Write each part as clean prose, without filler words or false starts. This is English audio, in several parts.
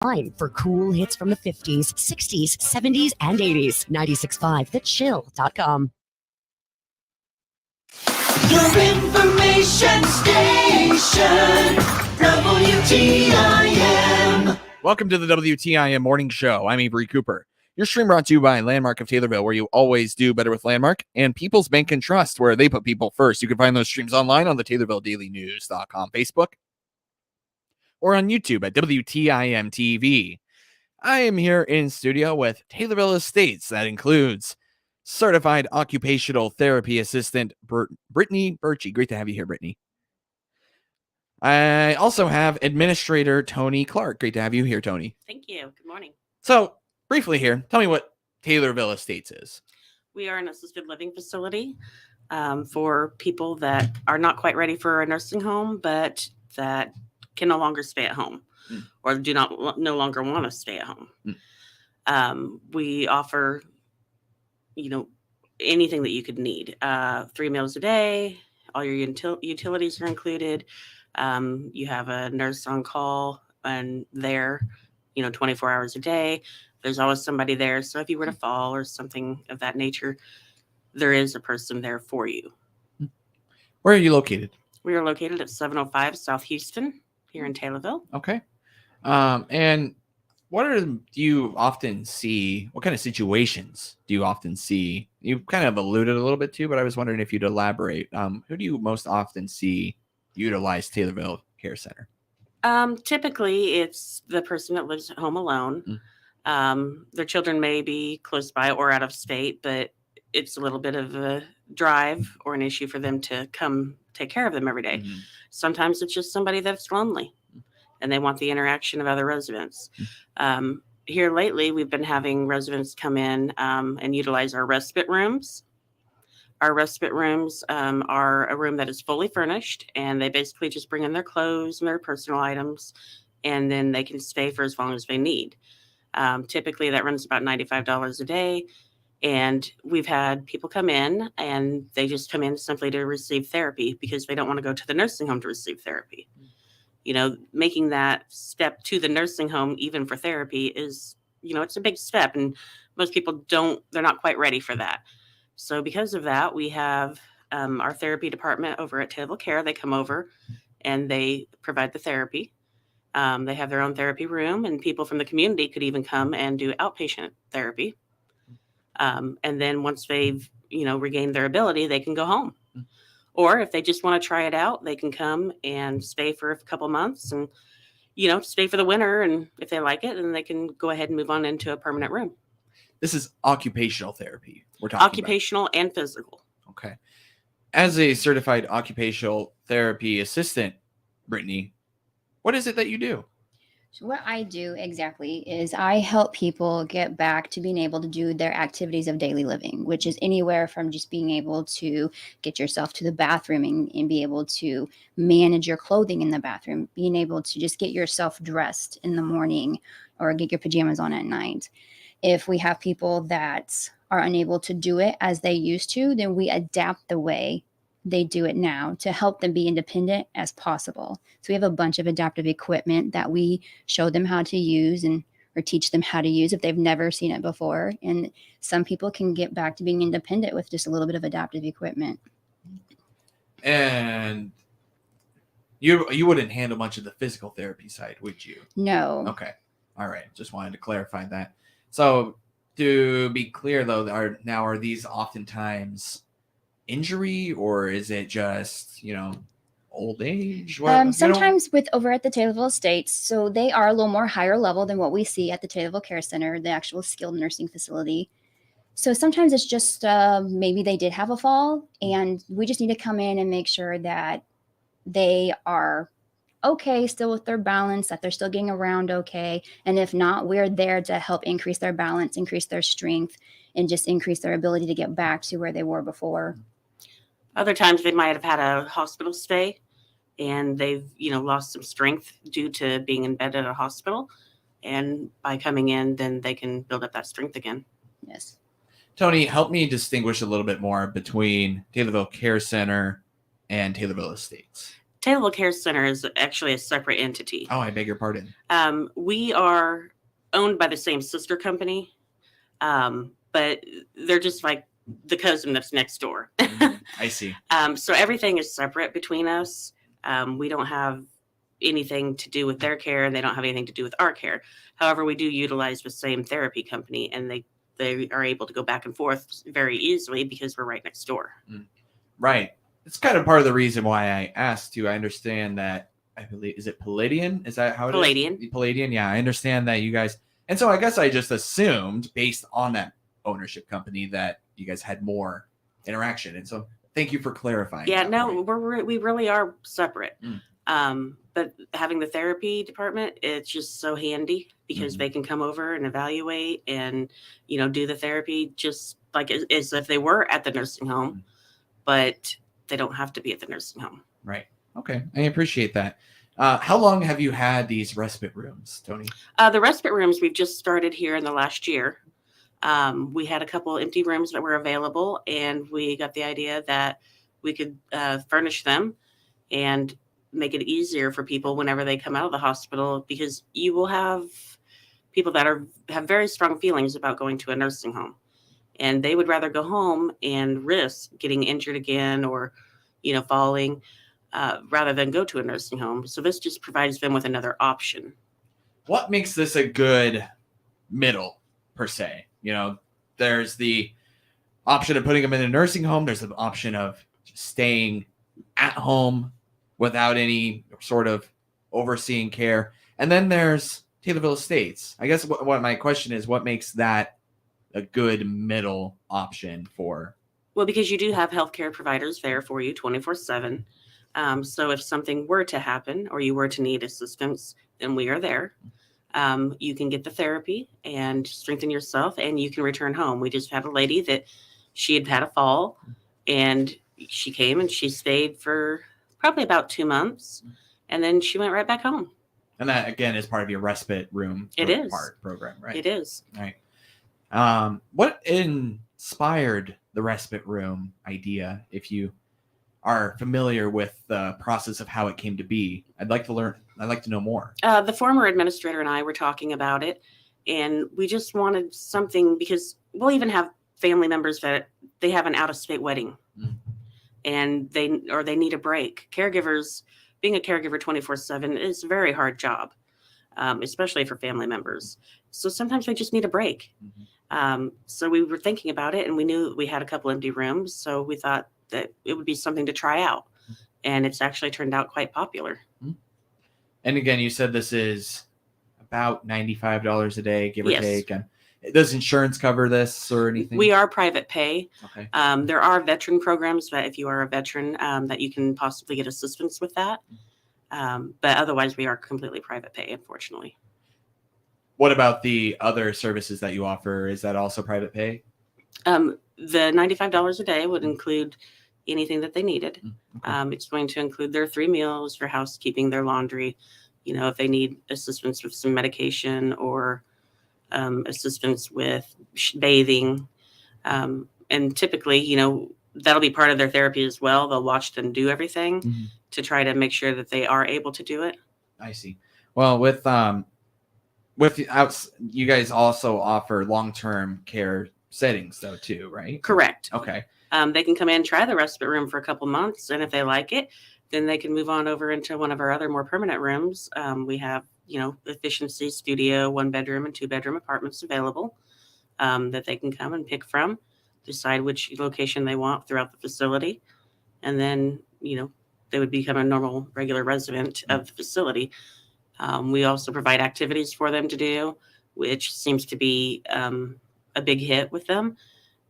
Time for cool hits from the 50s, 60s, 70s, and 80s. 96.5 thechill.com. Your information station, WTIM. Welcome to the WTIM Morning Show. I'm Avery Cooper. Your stream brought to you by Landmark of Taylorville, where you always do better with Landmark, and People's Bank and Trust, where they put people first. You can find those streams online on the TaylorvilleDailyNews.com Facebook or on YouTube at WTIM TV. I am here in studio with Taylorville Estates. That includes certified occupational therapy assistant Brittany Birchie. Great to have you here, Brittany. I also have administrator Tony Clark. Great to have you here, Tony. Thank you. Good morning. So, briefly here, tell me what Taylorville Estates is. We are an assisted living facility for people that are not quite ready for a nursing home, but that can no longer stay at home or no longer want to stay at home. We offer, anything that you could need. 3 meals a day, all your utilities are included. You have a nurse on call and there, 24 hours a day. There's always somebody there. So if you were to fall or something of that nature, there is a person there for you. Where are you located? We are located at 705 South Houston here in Taylorville. Okay. And do you often see? What kind of situations do you often see? You kind of alluded a little bit to, but I was wondering if you'd elaborate. Who do you most often see utilize Taylorville Care Center? Typically, it's the person that lives at home alone. Their children may be close by or out of state, but it's a little bit of a drive or an issue for them to come take care of them every day. Sometimes it's just somebody that's lonely and they want the interaction of other residents. Here lately, we've been having residents come in and utilize our respite rooms. Our respite rooms are a room that is fully furnished, and they basically just bring in their clothes and their personal items, and then they can stay for as long as they need. Typically, that runs about $95 a day, and we've had people come in, and they just come in simply to receive therapy because they don't want to go to the nursing home to receive therapy. Making that step to the nursing home, even for therapy, is, it's a big step, and most people they're not quite ready for that. So because of that, we have our therapy department over at Taylorville Care. They come over and they provide the therapy. They have their own therapy room, and people from the community could even come and do outpatient therapy. And then once they've, regained their ability, they can go home. Or if they just want to try it out, they can come and stay for a couple months and, stay for the winter. And if they like it, then they can go ahead and move on into a permanent room. This is occupational therapy we're talking occupational about. And physical. Okay. As a certified occupational therapy assistant, Brittany, what is it that you do? So what I do exactly is I help people get back to being able to do their activities of daily living, which is anywhere from just being able to get yourself to the bathroom and be able to manage your clothing in the bathroom, being able to just get yourself dressed in the morning or get your pajamas on at night. If we have people that are unable to do it as they used to, then we adapt the way they do it now to help them be independent as possible. So we have a bunch of adaptive equipment that we show them how to use or teach them how to use if they've never seen it before. And some people can get back to being independent with just a little bit of adaptive equipment. And you wouldn't handle much of the physical therapy side, would you? No. Okay. All right. Just wanted to clarify that. So to be clear, though, are these oftentimes injury, or is it just, old age? Sometimes with over at the Taylorville Estates, so they are a little more higher level than what we see at the Taylorville Care Center, the actual skilled nursing facility. So sometimes it's just maybe they did have a fall, and we just need to come in and make sure that they are okay still with their balance, that they're still getting around okay. And if not, we're there to help increase their balance, increase their strength, and just increase their ability to get back to where they were before. Other times they might have had a hospital stay and they've, lost some strength due to being in bed at a hospital. And by coming in, then they can build up that strength again. Yes. Tony, help me distinguish a little bit more between Taylorville Care Center and Taylorville Estates. Taylorville Care Center is actually a separate entity. Oh, I beg your pardon. We are owned by the same sister company, but they're just like the cousin that's next door. I see. So everything is separate between us. We don't have anything to do with their care, and they don't have anything to do with our care. However, we do utilize the same therapy company, and they are able to go back and forth very easily because we're right next door. Right. It's kind of part of the reason why I asked you. I understand that, I believe, is it Palladian? Is that how it Palladian. is? Palladian. Yeah, I understand that you guys, and so I guess I just assumed based on that ownership company that you guys had more interaction. And so thank you for clarifying. Yeah, that no, point. we really are separate. But having the therapy department, it's just so handy because they can come over and evaluate and, do the therapy just like as if they were at the nursing home, but they don't have to be at the nursing home. Right. Okay. I appreciate that. How long have you had these respite rooms, Tony? The respite rooms we've just started here in the last year. We had a couple empty rooms that were available, and we got the idea that we could furnish them and make it easier for people whenever they come out of the hospital, because you will have people that have very strong feelings about going to a nursing home, and they would rather go home and risk getting injured again or falling rather than go to a nursing home. So this just provides them with another option. What makes this a good middle per se? There's the option of putting them in a nursing home. There's the option of just staying at home without any sort of overseeing care. And then there's Taylorville Estates. I guess what my question is, what makes that a good middle option for? Well, because you do have healthcare providers there for you 24/7. So if something were to happen or you were to need assistance, then we are there. You can get the therapy and strengthen yourself, and you can return home. We just had a lady that she had had a fall, and she came and she stayed for probably about 2 months, and then she went right back home. And that, again, is part of your respite room program, right? It is. Right. What inspired the respite room idea? If you are familiar with the process of how it came to be, I'd like to learn. I'd like to know more. The former administrator and I were talking about it, and we just wanted something, because we'll even have family members that they have an out-of-state wedding, and they need a break. Caregivers, being a caregiver 24/7 is a very hard job, especially for family members. So sometimes they just need a break. So we were thinking about it, and we knew we had a couple empty rooms, so we thought that it would be something to try out, and it's actually turned out quite popular. And again, you said this is about $95 a day, give or Yes. take. And does insurance cover this or anything? We are private pay. Okay. There are veteran programs that if you are a veteran, that you can possibly get assistance with that. But otherwise, we are completely private pay, unfortunately. What about the other services that you offer? Is that also private pay? The $95 a day would include anything that they needed. Okay. It's going to include their 3 meals, their housekeeping, their laundry. If they need assistance with some medication or assistance with bathing. And typically, that'll be part of their therapy as well. They'll watch them do everything to try to make sure that they are able to do it. I see. Well, with you guys also offer long-term care settings though too, right? Correct. Okay. They can come in, try the respite room for a couple months, and if they like it, then they can move on over into one of our other more permanent rooms. We have, efficiency studio, 1-bedroom and 2-bedroom apartments available that they can come and pick from, decide which location they want throughout the facility, and then, they would become a normal, regular resident of the facility. We also provide activities for them to do, which seems to be a big hit with them,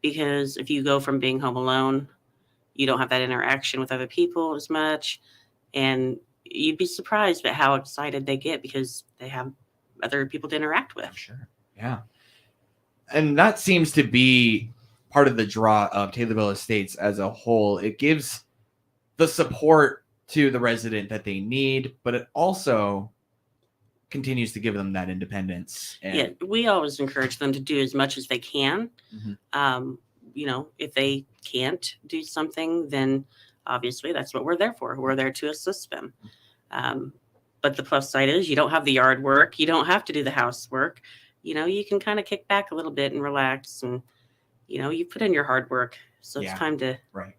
because if you go from being home alone, you don't have that interaction with other people as much, and you'd be surprised at how excited they get because they have other people to interact with. Sure. Yeah. And that seems to be part of the draw of Taylorville Estates as a whole. It gives the support to the resident that they need, but it also continues to give them that independence. Yeah, we always encourage them to do as much as they can. If they can't do something, then obviously that's what we're there for. We're there to assist them. But the plus side is you don't have the yard work. You don't have to do the housework. You can kind of kick back a little bit and relax, and, you put in your hard work. So it's time to. Right.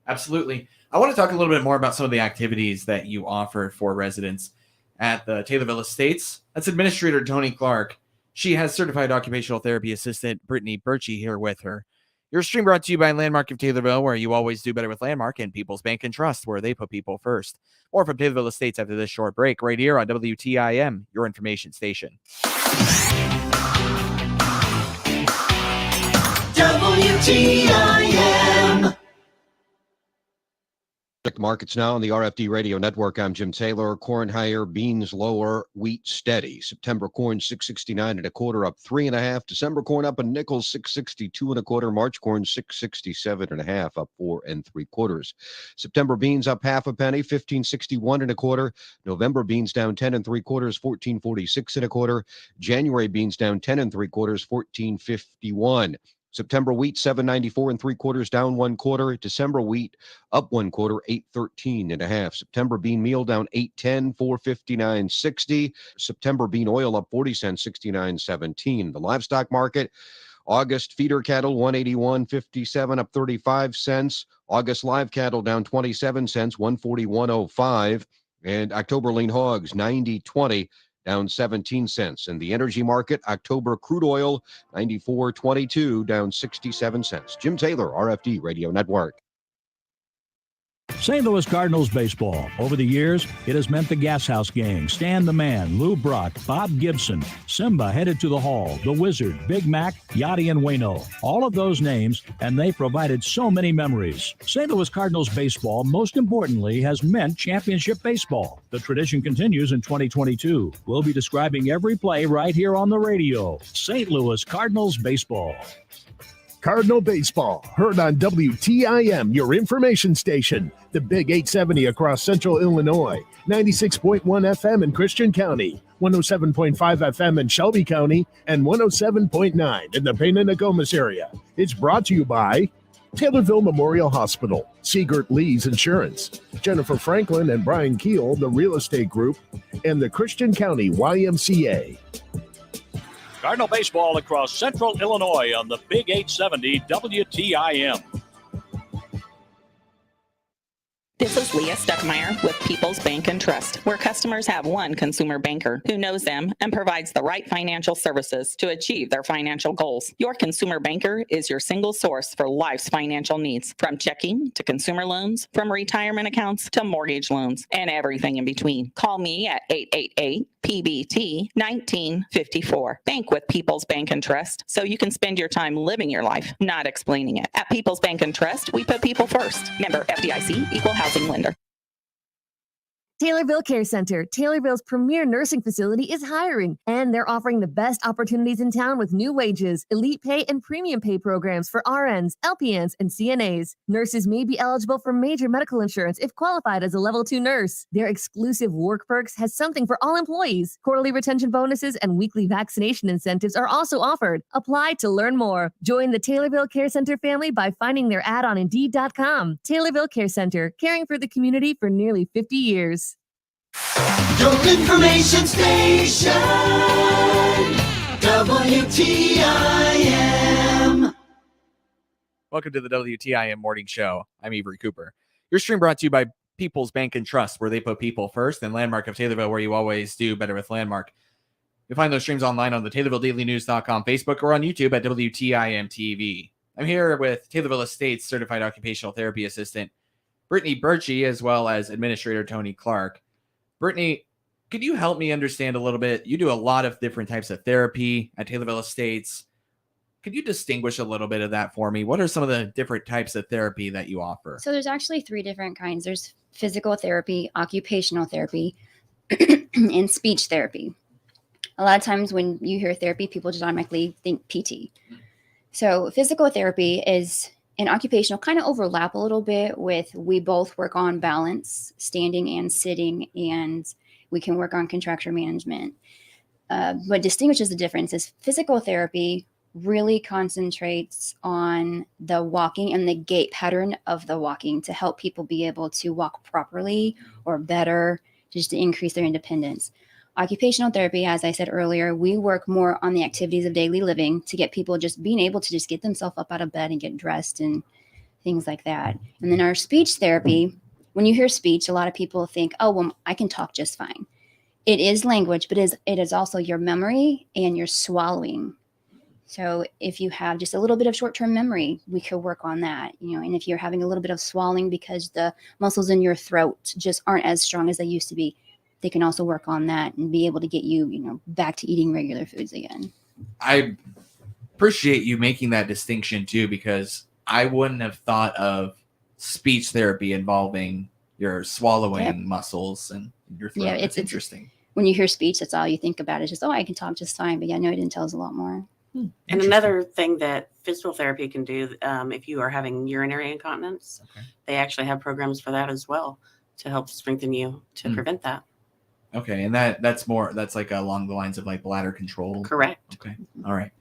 Absolutely. I want to talk a little bit more about some of the activities that you offer for residents at the Taylorville Estates. That's Administrator Tony Clark. She has certified occupational therapy assistant Brittany Birchie here with her. Your stream brought to you by Landmark of Taylorville, where you always do better with Landmark, and People's Bank and Trust, where they put people first. More from Taylorville Estates after this short break right here on WTIM, your information station. WTIM. Markets now on the RFD Radio Network. I'm Jim Taylor. Corn higher, beans lower, wheat steady. September corn 6.69 1/4, up 3 1/2. December corn up a nickel, 6.62 1/4. March corn 6.67 1/2, up 4 3/4. September beans up 1/2 penny, 15.61 1/4. November beans down 10 3/4, 14.46 1/4. January beans down 10 3/4, 14.51. September wheat 7.94 3/4, down 1/4. December wheat up 1/4, 8.13 1/2. September bean meal down 8.10, 4.59.60. September bean oil up 40 cents, 69.17. The livestock market, August feeder cattle 181.57, up 35 cents. August live cattle down 27 cents, 141.05. And October lean hogs 90.20. down 17 cents. In the energy market, October crude oil, 94.22, down 67 cents. Jim Taylor, RFD Radio Network. St. Louis Cardinals baseball. Over the years, it has meant the Gas House Gang, Stan the Man, Lou Brock, Bob Gibson, Simba headed to the Hall, The Wizard, Big Mac, Yachty, and Wayno. All of those names, and they provided so many memories. St. Louis Cardinals baseball, most importantly, has meant championship baseball. The tradition continues in 2022. We'll be describing every play right here on the radio. St. Louis Cardinals baseball. Cardinal Baseball, heard on WTIM, your information station. The Big 870 across central Illinois, 96.1 FM in Christian County, 107.5 FM in Shelby County, and 107.9 in the Pena-Nokomis area. It's brought to you by Taylorville Memorial Hospital, Siegert Lee's Insurance, Jennifer Franklin and Brian Keel, the Real Estate Group, and the Christian County YMCA. Cardinal baseball across central Illinois on the Big 870 WTIM. This is Leah Stuckmeyer with People's Bank and Trust, where customers have one consumer banker who knows them and provides the right financial services to achieve their financial goals. Your consumer banker is your single source for life's financial needs, from checking to consumer loans, from retirement accounts to mortgage loans, and everything in between. Call me at 888-PBT-1954. Bank with People's Bank and Trust so you can spend your time living your life, not explaining it. At People's Bank and Trust, we put people first. Member FDIC, Equal Housing Lender. Taylorville Care Center, Taylorville's premier nursing facility, is hiring, and they're offering the best opportunities in town with new wages, elite pay, and premium pay programs for RNs, LPNs, and CNAs. Nurses may be eligible for major medical insurance if qualified as a level 2 nurse. Their exclusive work perks has something for all employees. Quarterly retention bonuses and weekly vaccination incentives are also offered. Apply to learn more. Join the Taylorville Care Center family by finding their ad on Indeed.com. Taylorville Care Center, caring for the community for nearly 50 years. Your information station, WTIM. Welcome to the WTIM Morning Show. I'm Avery Cooper. Your stream brought to you by People's Bank and Trust, where they put people first, and Landmark of Taylorville, where you always do better with Landmark. You'll find those streams online on the TaylorvilleDailyNews.com, Facebook, or on YouTube at WTIM TV. I'm here with Taylorville Estates Certified Occupational Therapy Assistant Brittany Birchie, as well as Administrator Tony Clark. Brittany, could you help me understand a little bit? You do a lot of different types of therapy at Taylorville Estates. Could you distinguish a little bit of that for me? What are some of the different types of therapy that you offer? So there's actually 3 different kinds. There's physical therapy, occupational therapy, and speech therapy. A lot of times when you hear therapy, people just automatically think PT. So physical therapy is and occupational kind of overlap a little bit with, we both work on balance, standing and sitting, and we can work on contracture management. What distinguishes the difference is physical therapy, really concentrates on the walking and the gait pattern of the walking to help people be able to walk properly or better, just to increase their independence. Occupational therapy, as I said earlier, we work more on the activities of daily living to get people just being able to just get themselves up out of bed and get dressed and things like that. And then our speech therapy, when you hear speech, a lot of people think, oh, well, I can talk just fine. It is language, but it is also your memory and your swallowing. So if you have just a little bit of short-term memory, we could work on that, and if you're having a little bit of swallowing because the muscles in your throat just aren't as strong as they used to be, they can also work on that and be able to get you, back to eating regular foods again. I appreciate you making that distinction too, because I wouldn't have thought of speech therapy involving your swallowing muscles and your throat. Yeah, it's interesting. When you hear speech, that's all you think about. It's just, I can talk just fine. But yeah, no, it didn't tell us a lot more. And another thing that physical therapy can do, if you are having urinary incontinence, they actually have programs for that as well to help strengthen you to prevent that. Okay, and that's like along the lines of like bladder control. Correct. Okay, all right.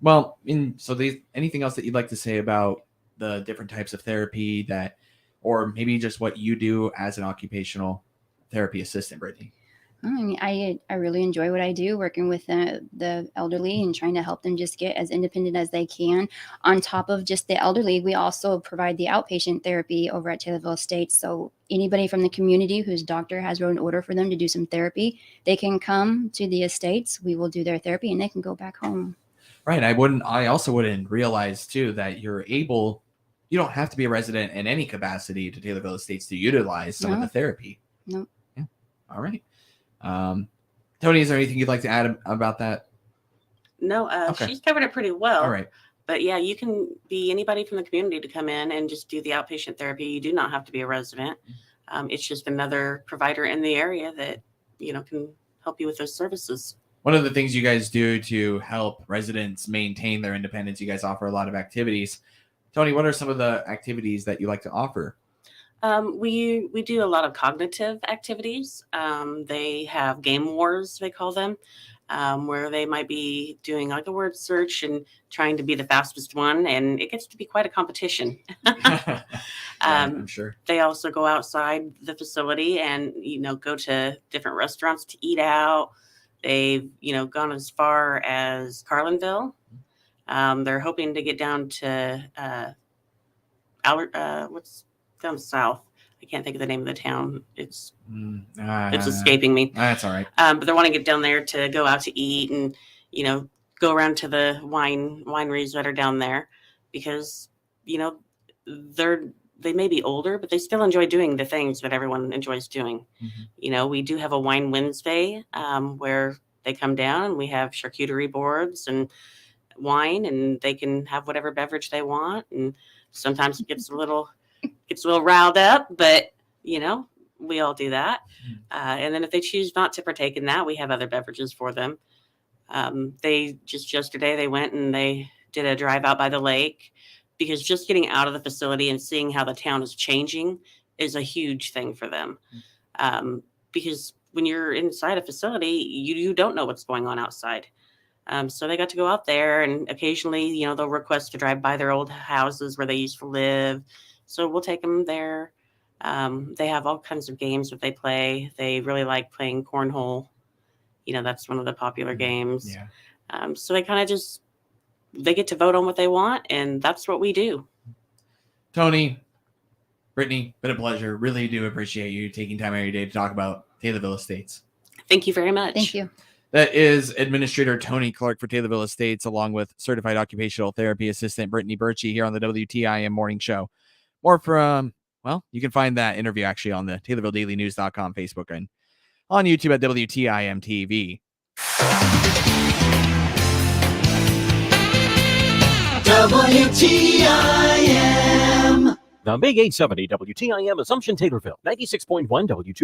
Anything else that you'd like to say about the different types of therapy or maybe just what you do as an occupational therapy assistant, Brittany? I mean, I really enjoy what I do, working with the elderly and trying to help them just get as independent as they can. On top of just the elderly, we also provide the outpatient therapy over at Taylorville Estates. So anybody from the community whose doctor has wrote an order for them to do some therapy, they can come to the estates. We will do their therapy and they can go back home. Right. I also wouldn't realize too that you don't have to be a resident in any capacity to Taylorville Estates to utilize some of the therapy. No. Yeah. All right. Tony, is there anything you'd like to add about that? No, she's covered it pretty well. All right. But yeah, you can be anybody from the community to come in and just do the outpatient therapy. You do not have to be a resident. It's just another provider in the area that, can help you with those services. One of the things you guys do to help residents maintain their independence, you guys offer a lot of activities. Tony, what are some of the activities that you like to offer? We do a lot of cognitive activities. They have game wars, they call them, where they might be doing like a word search and trying to be the fastest one. And it gets to be quite a competition. I'm sure. They also go outside the facility and, go to different restaurants to eat out. They've, gone as far as Carlinville. They're hoping to get down to what's down south. I can't think of the name of the town. It's escaping me. That's all right. But they're wanting to get down there to go out to eat and, go around to the wineries that are down there because, they may be older, but they still enjoy doing the things that everyone enjoys doing. We do have a wine Wednesday where they come down and we have charcuterie boards and wine and they can have whatever beverage they want. And sometimes it gets a little riled up, but we all do that. And then if they choose not to partake in that, we have other beverages for them. Yesterday they went and they did a drive out by the lake because just getting out of the facility and seeing how the town is changing is a huge thing for them. Because when you're inside a facility, you don't know what's going on outside. So they got to go out there and occasionally, they'll request to drive by their old houses where they used to live. So we'll take them there. They have all kinds of games that they play. They really like playing cornhole. That's one of the popular games. Yeah. So they kind of they get to vote on what they want, and that's what we do. Tony, Brittany, been a pleasure. Really do appreciate you taking time out of your day to talk about Taylorville Estates. Thank you very much. Thank you. That is Administrator Tony Clark for Taylorville Estates, along with Certified Occupational Therapy Assistant Brittany Birchie here on the WTIM Morning Show. More from, you can find that interview actually on the TaylorvilleDailyNews.com Facebook and on YouTube at WTIM TV. WTIM. The Big 870 WTIM Assumption Taylorville, 96.1 W2.